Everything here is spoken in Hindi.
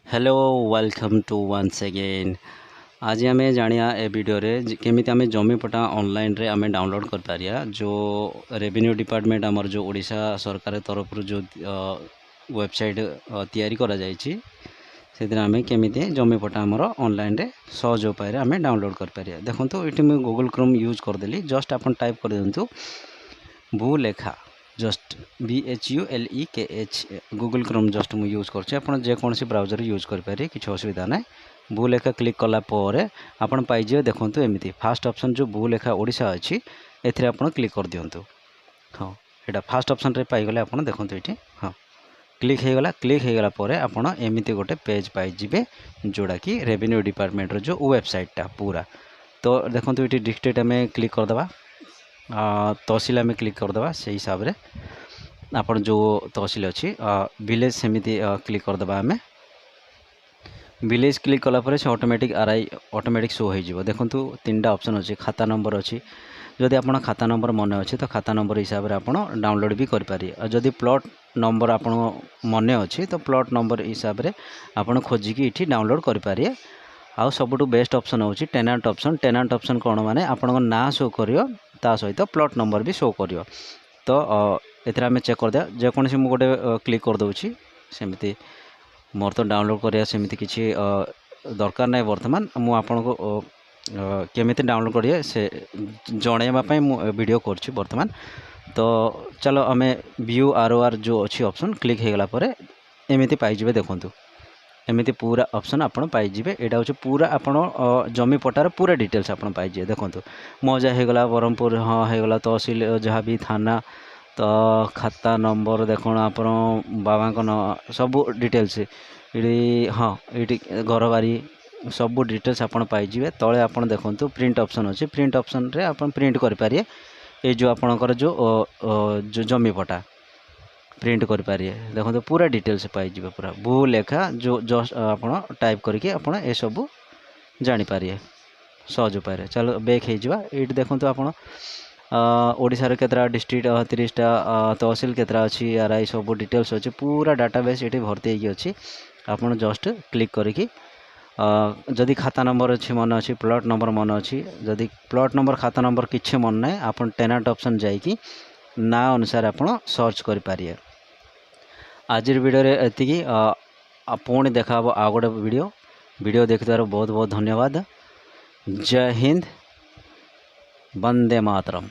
Hello welcome to once again. आज आम जानिया ए वीडियो रे केमी आम जमीपटा ऑनलाइन रे आम डाउनलोड कर पारिया। जो रेवेन्यू डिपार्टमेंट आमर जो ओडिशा सरकार तरफ जो वेबसाइट तैयारी करा जायछि से आम केमी जमीपटा आमर ऑनलाइन रे सहज उपाय आम डाउनलोड कर पारिया। देखो ये मुझे गूगल क्रोम यूज करदेली। जस्ट आप टाइप कर दिंतु भूलेखा just BHULEKH Google Chrome just मुझे यूज कर जेकोसी ब्राउजर यूज करें किसी असुविधा ना। भूलेखा क्लिक कलापर आपन पाइजे। देखो एमती फास्ट ऑप्शन जो भूलेखा ओडिशा अच्छी एथिरे आपन क्लिक कर दिंतु। हाँ यहाँ फास्ट ऑप्शन रे पाइगले आपन देखो ये हाँ क्लिक होगला। क्लिक होगला पर आपन एमती गोटे पेज पाइबे जोड़ा कि रेवेन्यू डिपार्टमेंट रो जो वेबसाइटा पूरा। तो देखो ये डिस्ट्रिक्ट आम क्लिक करदे तहसील आम क्लिक करदे से हिसाब से आपन जो तहसील अच्छी विलेज सेमती क्लिक करदे आम विलेज क्लिक कलापर से ऑटोमेटिक RI ऑटोमेटिक शो हो। देखो 3टा ऑप्शन अच्छी खाता नंबर अच्छी। जदि आपन खाता नंबर मन अच्छे तो खाता नंबर हिसाब से आपन डाउनलोड भी करें। और जदि प्लॉट नंबर आपन मन अच्छी तो प्लॉट नंबर हिसाब से आपन खोजिकी ये डाउनलोड करें। आउ सबुठु बेस्ट ऑप्शन होची टेनांट ऑप्शन। टेनांट ऑप्शन कौन माने आपन ना शो करियो ता सहित प्लॉट नंबर भी शो करियो। तो एथरा आम चेक कर दिया जेकोसी मुझे गोटे क्लिक कर दूची सेमती मोर तो डाउनलोड करिया सेमती किसी दरकार ना। बर्तमान मु आपन को केमिति डाउनलोड करिए से जनइवाई वीडियो करछि बर्तमान। तो चलो आम व्यू ROR जो अच्छी ऑप्शन क्लिक होगला पर एमती पाइबे। देखंतु एमती पूरा ऑप्शन आपन पाइबे। यहाँ हूँ पूरा आपन जमी पटार पूरा डिटेल्स आपन पाइबे। देखंतु मौजा होगला ब्रह्मपुर हाँ होगला तहसील जहाँ भी थाना तो खाता नंबर देखो आप बाबा को सब डिटेल्स ये हाँ ये घर बारी सब डिटेल्स आपन पाइबे। तले आपन देखंतु प्रिंट ऑप्शन अच्छी। प्रिंट ऑप्शन रे आपन प्रिंट करें ये जो आपणकर जो जमी पटा प्रिंट करें। देखो तो पूरा डिटेल्स पाइबे पूरा भूलेखा जो जस्ट आपन टाइप करके आपन ए सब जानीपारे सहज उपाय। चलो बैक हो ये देखो आपन ओडिशा रे केतरा डिस्ट्रिक्ट 30टा तहसील केतरा अच्छी RI सब डिटेल्स अच्छी पूरा डाटाबेस ये भर्ती अच्छी। आपन जस्ट क्लिक करके जदि खाता नंबर अच्छी मन अच्छी प्लॉट नंबर मन अच्छी जदि प्लॉट नंबर खाता नंबर किसी मन ना आपन टेनांट ऑप्शन जाइकी ना अनुसार आपन सर्च करें। आज वीडियो रे एतिकी पुणी देखा आ गोटे वीडियो देखिबार बहुत बहुत धन्यवाद। जय हिंद, वंदे मातरम।